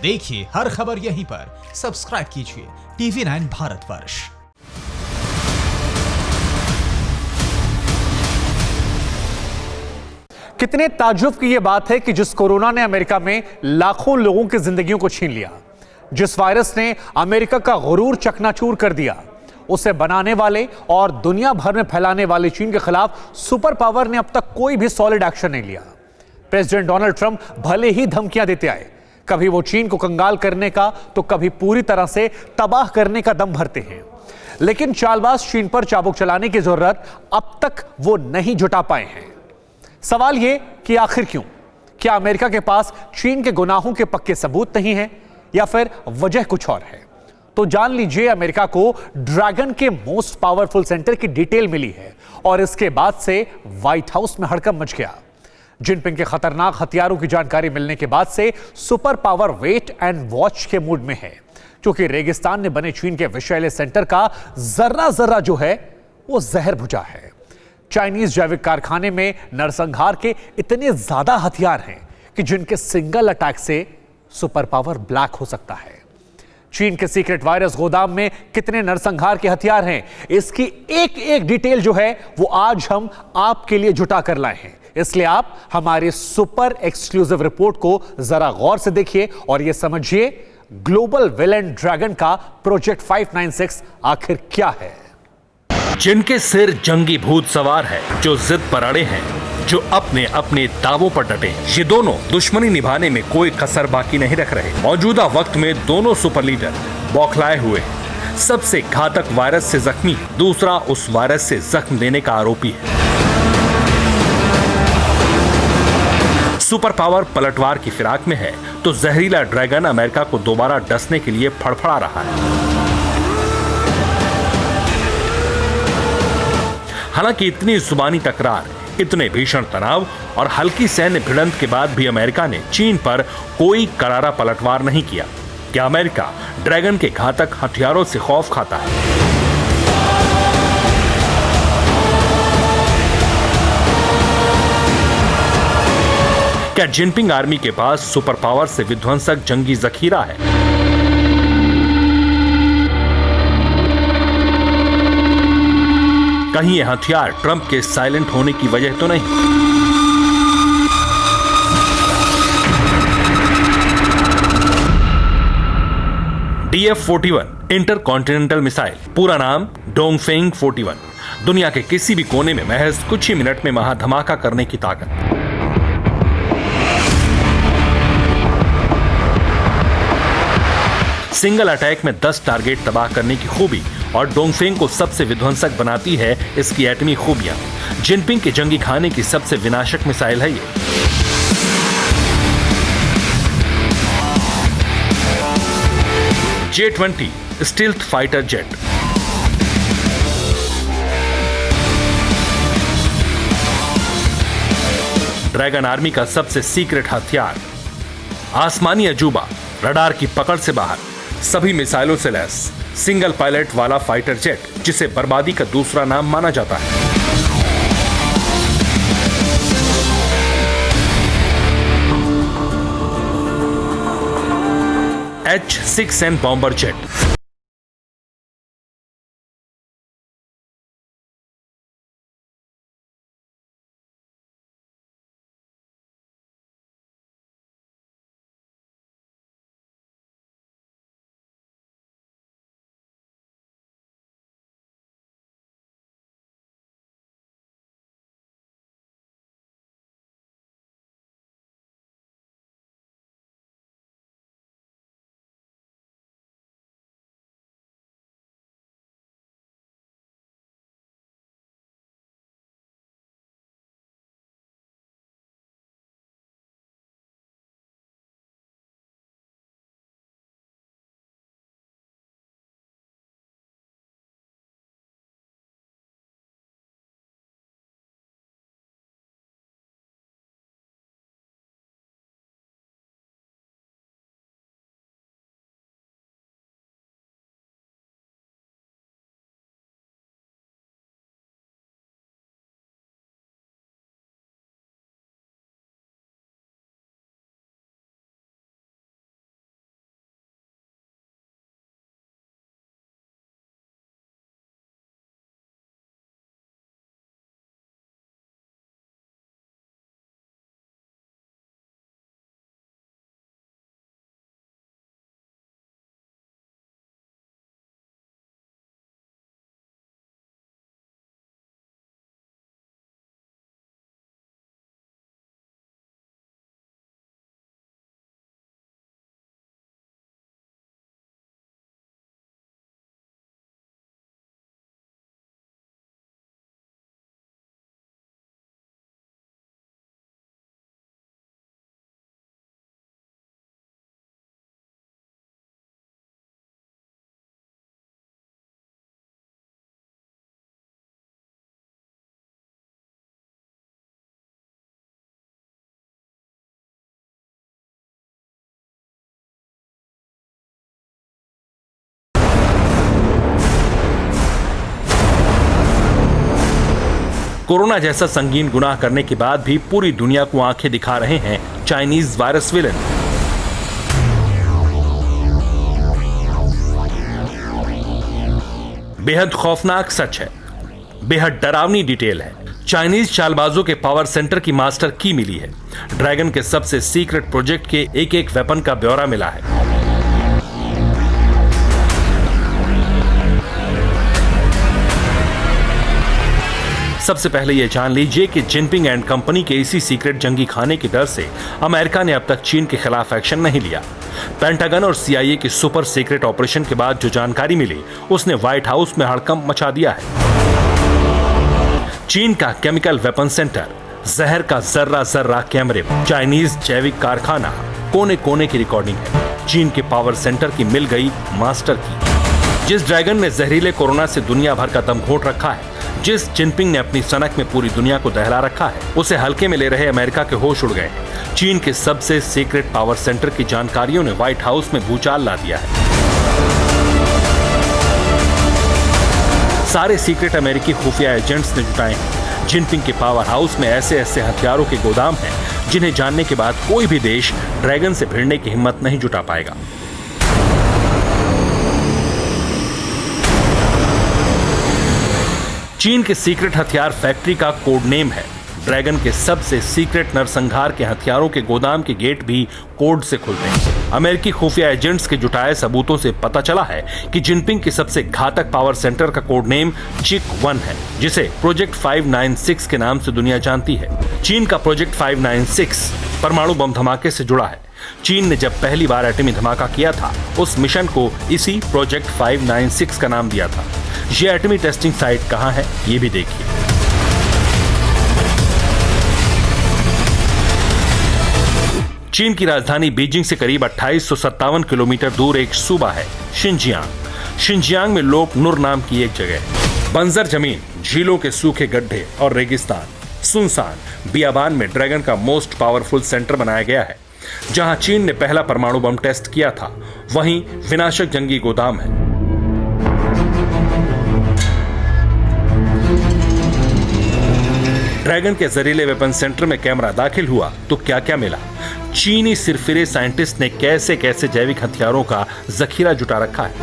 देखिए हर खबर यहीं पर। सब्सक्राइब कीजिए TV9 भारतवर्ष। कितने ताज्जुब की यह बात है कि जिस कोरोना ने अमेरिका में लाखों लोगों की जिंदगियों को छीन लिया, जिस वायरस ने अमेरिका का गुरूर चकनाचूर कर दिया, उसे बनाने वाले और दुनिया भर में फैलाने वाले चीन के खिलाफ सुपर पावर ने अब तक कोई भी सॉलिड एक्शन नहीं लिया। प्रेसिडेंट डोनाल्ड ट्रंप भले ही धमकियां देते आए, कभी वो चीन को कंगाल करने का तो कभी पूरी तरह से तबाह करने का दम भरते हैं, लेकिन चालबाज चीन पर चाबुक चलाने की जरूरत अब तक वो नहीं जुटा पाए हैं। सवाल यह कि आखिर क्यों? क्या अमेरिका के पास चीन के गुनाहों के पक्के सबूत नहीं है या फिर वजह कुछ और है? तो जान लीजिए, अमेरिका को ड्रैगन के मोस्ट पावरफुल सेंटर की डिटेल मिली है और इसके बाद से व्हाइट हाउस में हड़कंप मच गया। जिनपिंग के खतरनाक हथियारों की जानकारी मिलने के बाद से super power wait and watch के मूड में है, क्योंकि रेगिस्तान में बने चीन के विषैले सेंटर का जर्रा जर्रा जो है वो जहर भुजा है। चाइनीज जैविक कारखाने में नरसंहार के इतने ज्यादा हथियार हैं कि जिनके सिंगल अटैक से सुपर पावर ब्लैक हो सकता है। चीन के सीक्रेट वायरस गोदाम में कितने नरसंहार के हथियार हैं, इसकी एक एक डिटेल जो है वो आज हम आपके लिए जुटा कर लाए हैं। इसलिए आप हमारे सुपर एक्सक्लूसिव रिपोर्ट को जरा गौर से देखिए और यह समझिए ग्लोबल विलेन ड्रैगन का प्रोजेक्ट 596 आखिर क्या है। जिनके सिर जंगी भूत सवार है, जो जिद पर अड़े हैं, जो अपने अपने दावों पर डटे। ये दोनों दुश्मनी निभाने में कोई कसर बाकी नहीं रख रहे। मौजूदा वक्त में दोनों सुपर लीडर बौखलाए हुए हैं। सबसे घातक वायरस से जख्मी, दूसरा उस वायरस से जख्म देने का आरोपी है। सुपर पावर पलटवार की फिराक में है तो जहरीला ड्रैगन अमेरिका को दोबारा डसने के लिए फड़फड़ा रहा है। हालांकि इतनी जुबानी तकरार, इतने भीषण तनाव और हल्की सैन्य भिड़ंत के बाद भी अमेरिका ने चीन पर कोई करारा पलटवार नहीं किया। क्या अमेरिका ड्रैगन के घातक हथियारों से खौफ खाता है? क्या जिनपिंग आर्मी के पास सुपर पावर से विध्वंसक जंगी जखीरा है? कहीं ये हथियार ट्रंप के साइलेंट होने की वजह तो नहीं? DF-41 इंटरकॉन्टिनेंटल मिसाइल, पूरा नाम डोंगफेंग 41, दुनिया के किसी भी कोने में महज कुछ ही मिनट में महाधमाका करने की ताकत। सिंगल अटैक में 10 टारगेट तबाह करने की खूबी और डोंगफेंग को सबसे विध्वंसक बनाती है इसकी एटमी खूबियां। जिनपिंग के जंगी खाने की सबसे विनाशक मिसाइल है ये। J-20 stealth fighter jet, dragon army का सबसे सीक्रेट हथियार, आसमानी अजूबा, रडार की पकड़ से बाहर, सभी मिसाइलों से लैस, सिंगल पायलट वाला फाइटर जेट, जिसे बर्बादी का दूसरा नाम माना जाता है। H-6N बॉम्बर जेट, कोरोना जैसा संगीन गुनाह करने के बाद भी पूरी दुनिया को आंखें दिखा रहे हैं चाइनीज वायरस विलेन। बेहद खौफनाक सच है, बेहद डरावनी डिटेल है। चाइनीज चालबाजों के पावर सेंटर की मास्टर की मिली है। ड्रैगन के सबसे सीक्रेट प्रोजेक्ट के एक एक वेपन का ब्यौरा मिला है। सबसे पहले यह जान लीजिए कि जिनपिंग एंड कंपनी के इसी सीक्रेट जंगी खाने के डर से अमेरिका ने अब तक चीन के खिलाफ एक्शन नहीं लिया। पेंटागन और CIA के सुपर सीक्रेट ऑपरेशन के बाद जो जानकारी मिली उसने व्हाइट हाउस में हड़कंप मचा दिया है। चीन का केमिकल वेपन सेंटर, जहर का जर्रा जर्रा कैमरे, चाइनीज जैविक कारखाना, कोने कोने की रिकॉर्डिंग है। चीन के पावर सेंटर की मिल गई मास्टर की। जिस ड्रैगन ने जहरीले कोरोना से दुनिया भर का दम घोंट रखा है, जिस जिनपिंग ने अपनी सनक में पूरी दुनिया को दहला रखा है, उसे हल्के में ले रहे अमेरिका के होश उड़ गए। चीन के सबसे सीक्रेट पावर सेंटर की जानकारियों ने व्हाइट हाउस में भूचाल ला दिया है। सारे सीक्रेट अमेरिकी खुफिया एजेंट्स ने जुटाए हैं। जिनपिंग के पावर हाउस में ऐसे ऐसे हथियारों के गोदाम हैं जिन्हें जानने के बाद कोई भी देश ड्रैगन से भिड़ने की हिम्मत नहीं जुटा पाएगा। चीन के सीक्रेट हथियार फैक्ट्री का कोड नेम है। ड्रैगन के सबसे सीक्रेट नरसंहार के हथियारों के गोदाम के गेट भी कोड से खुलते हैं। अमेरिकी खुफिया एजेंट्स के जुटाए सबूतों से पता चला है कि जिनपिंग के सबसे घातक पावर सेंटर का कोड नेम चिक 1 है, जिसे प्रोजेक्ट 596 के नाम से दुनिया जानती है। चीन का प्रोजेक्ट 596 परमाणु बम धमाके से जुड़ा है। चीन ने जब पहली बार एटमी धमाका किया था, उस मिशन को इसी प्रोजेक्ट 596 का नाम दिया था। ये एटमी टेस्टिंग साइट कहां है, ये भी देखिए। चीन की राजधानी बीजिंग से करीब 2857 किलोमीटर दूर एक सूबा है, शिनजियांग। शिनजियांग में लोप नुर नाम की एक जगह है। बंजर जमीन, झीलों के सूखे गड्ढे और रेगिस्तान, सुनसान बियाबान में ड्रैगन का मोस्ट पावरफुल सेंटर बनाया गया है। जहां चीन ने पहला परमाणु बम टेस्ट किया था, वहीं विनाशक जंगी गोदाम है। ड्रैगन के जहरीले वेपन सेंटर में कैमरा दाखिल हुआ तो क्या क्या मिला। चीनी सिरफिरे साइंटिस्ट ने कैसे कैसे जैविक हथियारों का जखीरा जुटा रखा है।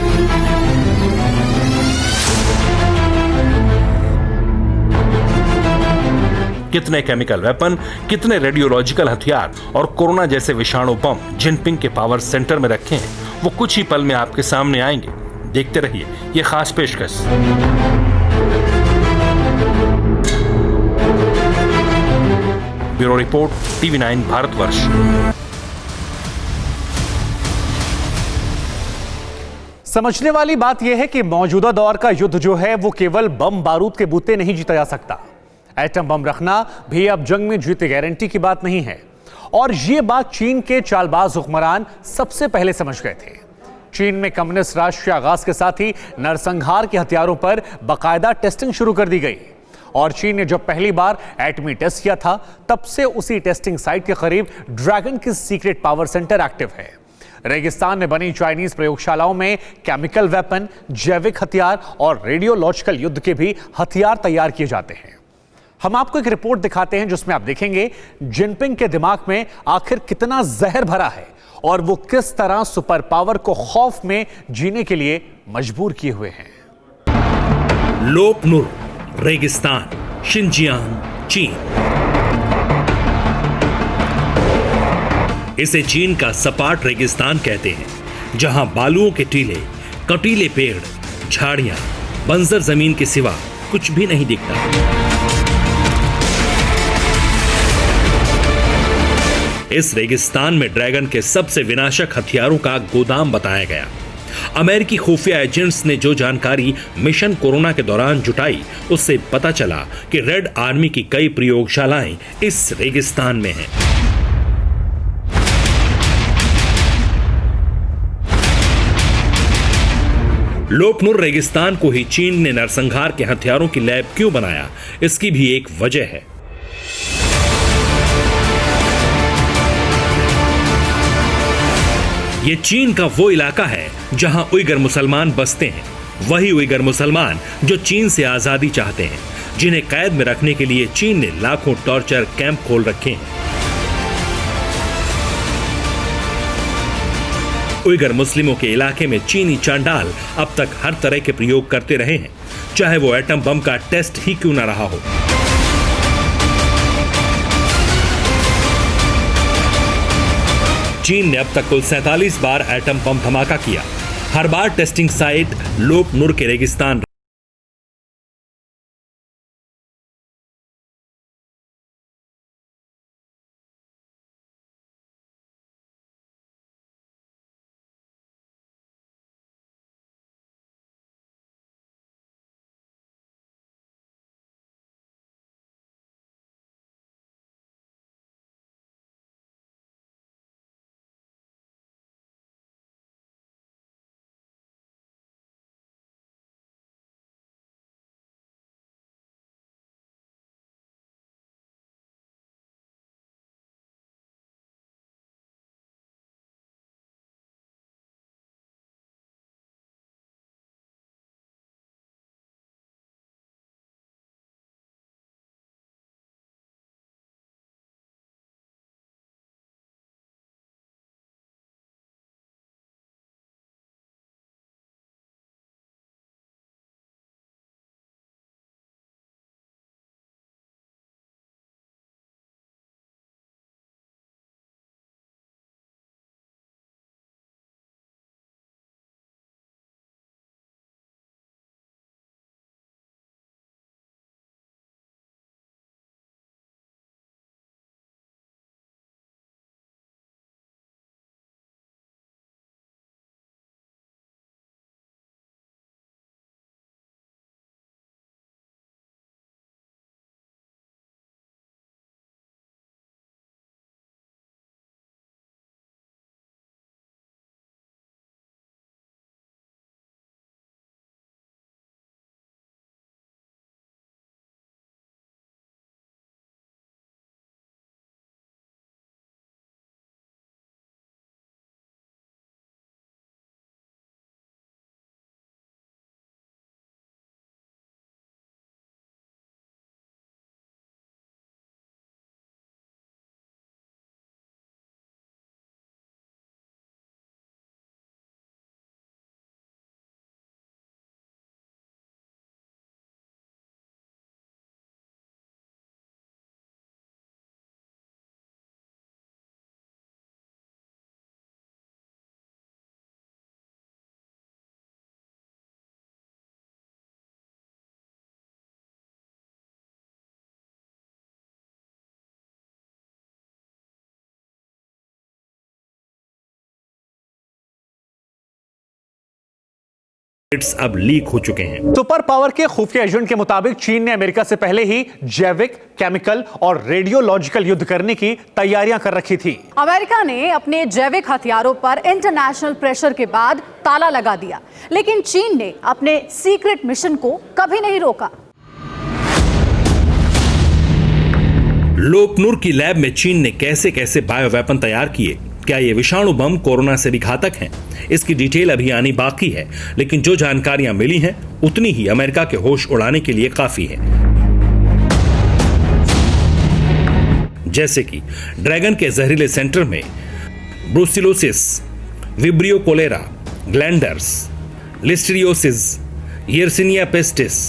कितने केमिकल वेपन, कितने रेडियोलॉजिकल हथियार और कोरोना जैसे विषाणु बम जिनपिंग के पावर सेंटर में रखे हैं, वो कुछ ही पल में आपके सामने आएंगे। देखते रहिए ये खास पेशकश। Bureau report, TV9 Bharatvarsh. समझने वाली बात यह है कि मौजूदा दौर का युद्ध जो है वो केवल बम बारूद के बूते नहीं जीता जा सकता। एटम बम रखना भी अब जंग में जीते गारंटी की बात नहीं है। और ये बात चीन के चालबाज हुक्मरान सबसे पहले समझ गए थे। चीन में कम्युनिस्ट राष्ट्र के आगाज के साथ ही नरसंहार के हथियारों पर बाकायदा टेस्टिंग शुरू कर दी गई। और चीन ने जब पहली बार एटमी टेस्ट किया था, तब से उसी टेस्टिंग साइट के करीब ड्रैगन की सीक्रेट पावर सेंटर एक्टिव है। रेगिस्तान में बनी चाइनीज प्रयोगशालाओं में केमिकल वेपन, जैविक हथियार और रेडियोलॉजिकल युद्ध के भी हथियार तैयार किए जाते हैं। हम आपको एक रिपोर्ट दिखाते हैं जिसमें आप देखेंगे जिनपिंग के दिमाग में आखिर कितना जहर भरा है और वो किस तरह सुपर पावर को खौफ में जीने के लिए मजबूर किए हुए हैं। लोप नुर, रेगिस्तान, शिनजियांग, चीन। इसे चीन का सपाट रेगिस्तान कहते हैं, जहां बालुओं के टीले, कटीले पेड़, झाड़ियां, बंजर जमीन के सिवा कुछ भी नहीं दिखता। इस रेगिस्तान में ड्रैगन के सबसे विनाशक हथियारों का गोदाम बताया गया। अमेरिकी खुफिया एजेंट्स ने जो जानकारी मिशन कोरोना के दौरान जुटाई, उससे पता चला कि रेड आर्मी की कई प्रयोगशालाएं इस रेगिस्तान में हैं। लोपनुर रेगिस्तान को ही चीन ने नरसंहार के हथियारों की लैब क्यों बनाया, इसकी भी एक वजह है। ये चीन का वो इलाका है जहां उइगर मुसलमान बसते हैं। वही उइगर मुसलमान जो चीन से आजादी चाहते हैं। जिन्हें कैद में रखने के लिए चीन ने लाखों टॉर्चर कैंप खोल रखे हैं। उइगर मुस्लिमों के इलाके में चीनी चांडाल अब तक हर तरह के प्रयोग करते रहे हैं, चाहे वो एटम बम का टेस्ट ही क्यों न रहा हो। चीन ने अब तक कुल 47 बार एटम बम धमाका किया। हर बार टेस्टिंग साइट लोप नूर के रेगिस्तान अब लीक हो चुके हैं। सुपर पावर के खुफिया एजेंट के मुताबिक चीन ने अमेरिका से पहले ही जैविक, केमिकल और रेडियोलॉजिकल युद्ध करने की तैयारियां कर रखी थी। अमेरिका ने अपने जैविक हथियारों पर इंटरनेशनल प्रेशर के बाद ताला लगा दिया, लेकिन चीन ने अपने सीक्रेट मिशन को कभी नहीं रोका। लोकनूर की लैब में चीन ने कैसे कैसे बायो वेपन तैयार किए, क्या ये विषाणु बम कोरोना से भी घातक हैं? इसकी डिटेल अभी आनी बाकी है, लेकिन जो जानकारियां मिली हैं उतनी ही अमेरिका के होश उड़ाने के लिए काफी है। जैसे कि ड्रैगन के जहरीले सेंटर में brucellosis, vibrio cholerae, glanders, listeriosis, yersinia pestis,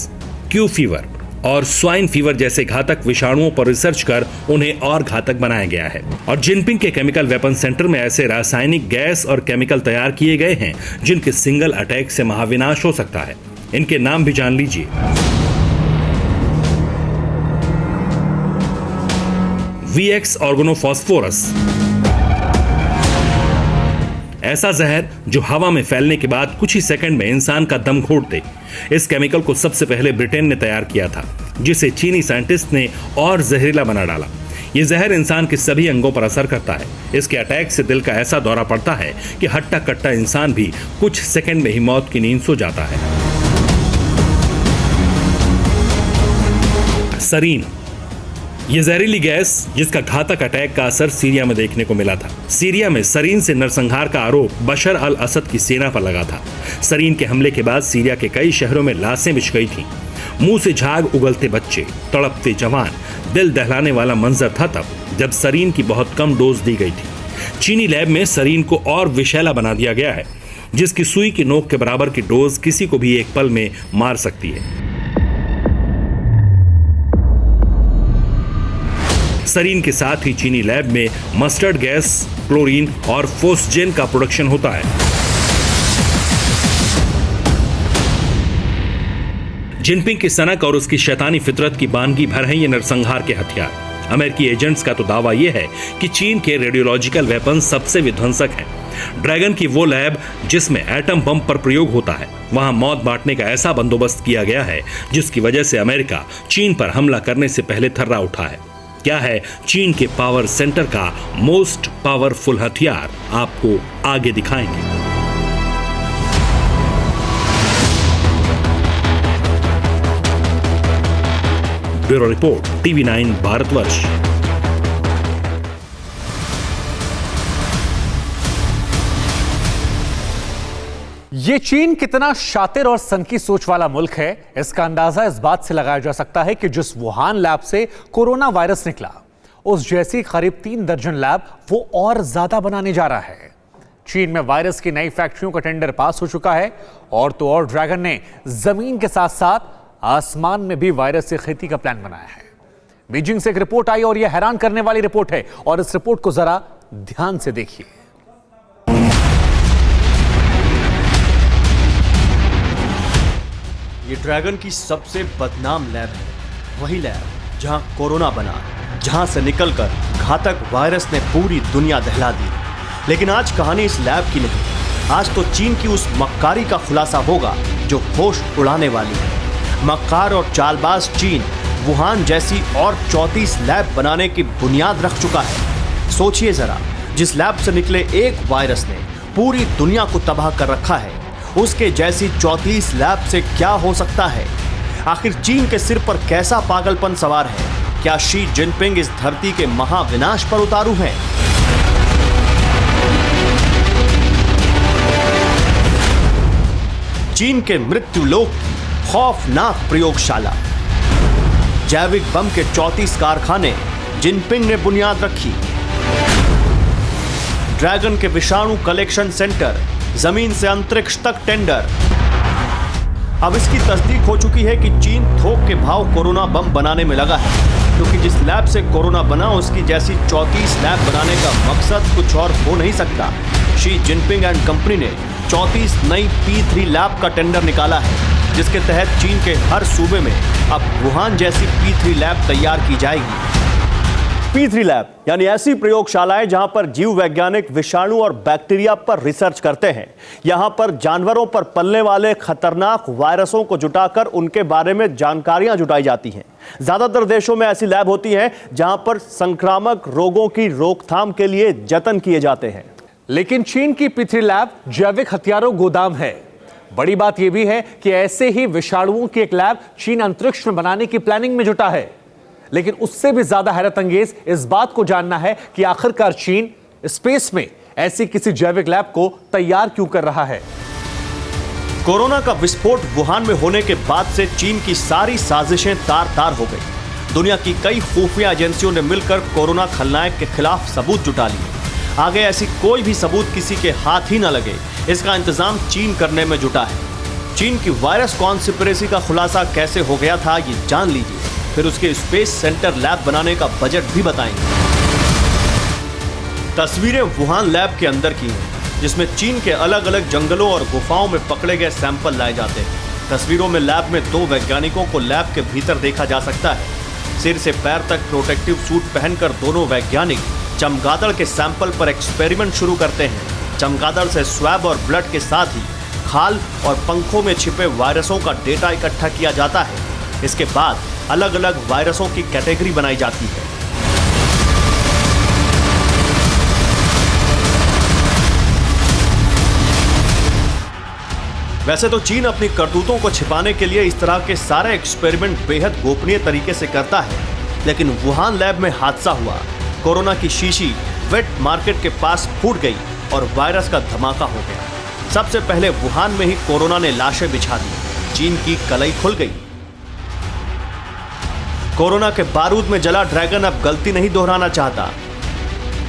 Q fever और स्वाइन फीवर जैसे घातक विषाणुओं पर रिसर्च कर उन्हें और घातक बनाया गया है। और जिनपिंग के केमिकल वेपन सेंटर में ऐसे रासायनिक गैस और केमिकल तैयार किए गए हैं जिनके सिंगल अटैक से महाविनाश हो सकता है। इनके नाम भी जान लीजिए। VX ऑर्गेनोफॉस्फोरस, ऐसा जहर जो हवा में फैलने के बाद कुछ ही सेकंड में इंसान का दम घोट दे। इस केमिकल को सबसे पहले ब्रिटेन ने तैयार किया था, जिसे चीनी साइंटिस्ट ने और जहरीला बना डाला। ये जहर इंसान के सभी अंगों पर असर करता है। इसके अटैक से दिल का ऐसा दौरा पड़ता है कि हट्टा कट्टा इंसान भी कुछ सेकंड में ही मौत की नींद सो जाता है। सरीन, ये जहरीली गैस जिसका घातक अटैक का असर सीरिया में देखने को मिला था। सीरिया में सरीन से नरसंहार का आरोप बशर अल असद की सेना पर लगा था। सरीन के हमले के बाद सीरिया के कई शहरों में लाशें बिछ गई थीं। मुंह से झाग उगलते बच्चे, तड़पते जवान। दिल दहलाने वाला मंजर था तब जब सरीन की बहुत कम डोज दी गई थी। चीनी लैब में सरीन को और विषैला बना दिया गया है, जिसकी सुई की नोक के बराबर की डोज किसी को भी एक पल में मार सकती है। सरीन के साथ ही चीनी लैब में मस्टर्ड गैस, क्लोरीन और फोस्जेन का प्रोडक्शन होता है। जिनपिंग की सनक और उसकी शैतानी फितरत की बानगी भर है ये नरसंहार के हथियार। अमेरिकी एजेंट्स का तो दावा यह है कि चीन के रेडियोलॉजिकल वेपन सबसे विध्वंसक हैं। ड्रैगन की वो लैब जिसमें एटम बम पर प्रयोग होता है, वहां मौत बांटने का ऐसा बंदोबस्त किया गया है जिसकी वजह से अमेरिका चीन पर हमला करने से पहले थर्रा उठा है। क्या है चीन के पावर सेंटर का मोस्ट पावरफुल हथियार, आपको आगे दिखाएंगे। Bureau report, TV9 Bharatvarsh. ये चीन कितना शातिर और सनकी सोच वाला मुल्क है, इसका अंदाजा इस बात से लगाया जा सकता है कि जिस वुहान लैब से कोरोना वायरस निकला, उस जैसी करीब 3 दर्जन लैब वो और ज्यादा बनाने जा रहा है। चीन में वायरस की नई फैक्ट्रियों का टेंडर पास हो चुका है और तो और ड्रैगन ने जमीन के साथ साथ आसमान में भी वायरस से खेती का प्लान बनाया है। बीजिंग से एक रिपोर्ट आई और यह हैरान करने वाली रिपोर्ट है, और इस रिपोर्ट को जरा ध्यान से देखिए। ये ड्रैगन की सबसे बदनाम लैब है, वही लैब जहां कोरोना बना, जहां से निकलकर घातक वायरस ने पूरी दुनिया दहला दी। लेकिन आज कहानी इस लैब की नहीं, आज तो चीन की उस मक्कारी का खुलासा होगा जो होश उड़ाने वाली है। मक्कार और चालबाज चीन वुहान जैसी और 34 लैब बनाने की बुनियाद रख चुका है। सोचिए जरा, जिस लैब से निकले एक वायरस ने पूरी दुनिया को तबाह कर रखा है, उसके जैसी 34 लैब से क्या हो सकता है? आखिर चीन के सिर पर कैसा पागलपन सवार है? क्या शी जिनपिंग इस धरती के महाविनाश पर उतारू हैं? चीन के मृत्यु लोक की खौफनाक प्रयोगशाला, जैविक बम के 34 कारखाने जिनपिंग ने बुनियाद रखी। ड्रैगन के विषाणु कलेक्शन सेंटर, जमीन से अंतरिक्ष तक टेंडर। अब इसकी तस्दीक हो चुकी है कि चीन थोक के भाव कोरोना बम बनाने में लगा है, क्योंकि जिस लैब से कोरोना बना उसकी जैसी 34 लैब बनाने का मकसद कुछ और हो नहीं सकता। शी जिनपिंग एंड कंपनी ने 34 नई P3 लैब का टेंडर निकाला है, जिसके तहत चीन के हर सूबे में अब वुहान जैसी P3 लैब तैयार की जाएगी। P3 लैब यानी ऐसी प्रयोगशालाएं जहां पर जीव वैज्ञानिक विषाणु और बैक्टीरिया पर रिसर्च करते हैं। यहां पर जानवरों पर पलने वाले खतरनाक वायरसों को जुटाकर उनके बारे में जानकारियां जुटाई जाती हैं। ज्यादातर देशों में ऐसी लैब होती हैं जहां पर संक्रामक रोगों की रोकथाम के लिए जतन किए जाते हैं। लेकिन चीन की P3 लैब जैविक हथियारों गोदाम है। बड़ी बात यह भी है कि ऐसे ही विषाणुओं की एक लैब चीन अंतरिक्ष में बनाने की प्लानिंग में जुटा है। लेकिन उससे भी ज्यादा हैरत अंगेज इस बात को जानना है कि आखिरकार चीन स्पेस में ऐसी किसी जैविक लैब को तैयार क्यों कर रहा है। कोरोना का विस्फोट वुहान में होने के बाद से चीन की सारी साजिशें तार-तार हो गई। दुनिया की कई खुफिया एजेंसियों ने मिलकर कोरोना खलनायक के खिलाफ सबूत जुटा लिए। आगे ऐसी कोई भी सबूत किसी के हाथ ही न लगे, इसका इंतजाम चीन करने में जुटा है। चीन की वायरस कॉन्स्पिरेसी का खुलासा कैसे हो गया था, ये जान लीजिए, फिर उसके स्पेस सेंटर लैब बनाने का बजट भी बताएंगे। तस्वीरें वुहान लैब के अंदर की हैं, जिसमें चीन के अलग अलग जंगलों और गुफाओं में पकड़े गए सैंपल लाए जाते हैं। तस्वीरों में लैब में 2 वैज्ञानिकों को लैब के भीतर देखा जा सकता है। सिर से पैर तक प्रोटेक्टिव सूट पहनकर दोनों वैज्ञानिक चमगादड़ के सैंपल पर एक्सपेरिमेंट शुरू करते हैं। चमगादड़ से स्वैब और ब्लड के साथ ही खाल और पंखों में छिपे वायरसों का डेटा इकट्ठा किया जाता है। इसके बाद अलग अलग वायरसों की कैटेगरी बनाई जाती है। वैसे तो चीन अपनी करतूतों को छिपाने के लिए इस तरह के सारे एक्सपेरिमेंट बेहद गोपनीय तरीके से करता है, लेकिन वुहान लैब में हादसा हुआ। कोरोना की शीशी वेट मार्केट के पास फूट गई और वायरस का धमाका हो गया। सबसे पहले वुहान में ही कोरोना ने लाशें बिछा दी। चीन की कलई खुल गई। कोरोना के बारूद में जला ड्रैगन अब गलती नहीं दोहराना चाहता।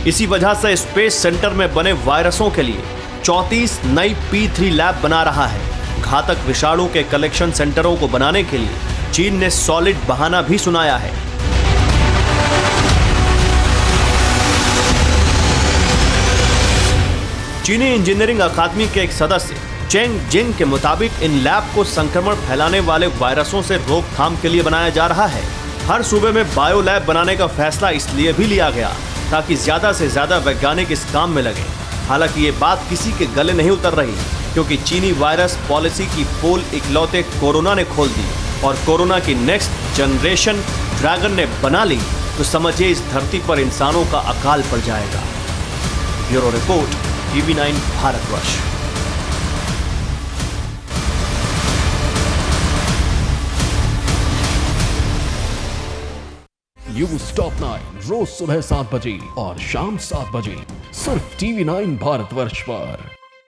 इसी वजह से स्पेस सेंटर में बने वायरसों के लिए 34 नई P3 लैब बना रहा है। घातक विषाणु के कलेक्शन सेंटरों को बनाने के लिए चीन ने सॉलिड बहाना भी सुनाया है। चीनी इंजीनियरिंग अकादमी के एक सदस्य चेंग जिंग के मुताबिक इन लैब को संक्रमण फैलाने वाले वायरसों से रोकथाम के लिए बनाया जा रहा है। हर सूबे में बायो लैब बनाने का फैसला इसलिए भी लिया गया ताकि ज्यादा से ज्यादा वैज्ञानिक इस काम में लगे। हालांकि ये बात किसी के गले नहीं उतर रही, क्योंकि चीनी वायरस पॉलिसी की पोल इकलौते कोरोना ने खोल दी और कोरोना की नेक्स्ट जनरेशन ड्रैगन ने बना ली तो समझिए इस धरती पर इंसानों का अकाल पड़ जाएगा। Bureau report, TV9 Bharatvarsh. News top 9 रोज सुबह 7 बजे और शाम 7 बजे सिर्फ TV9 भारतवर्ष पर।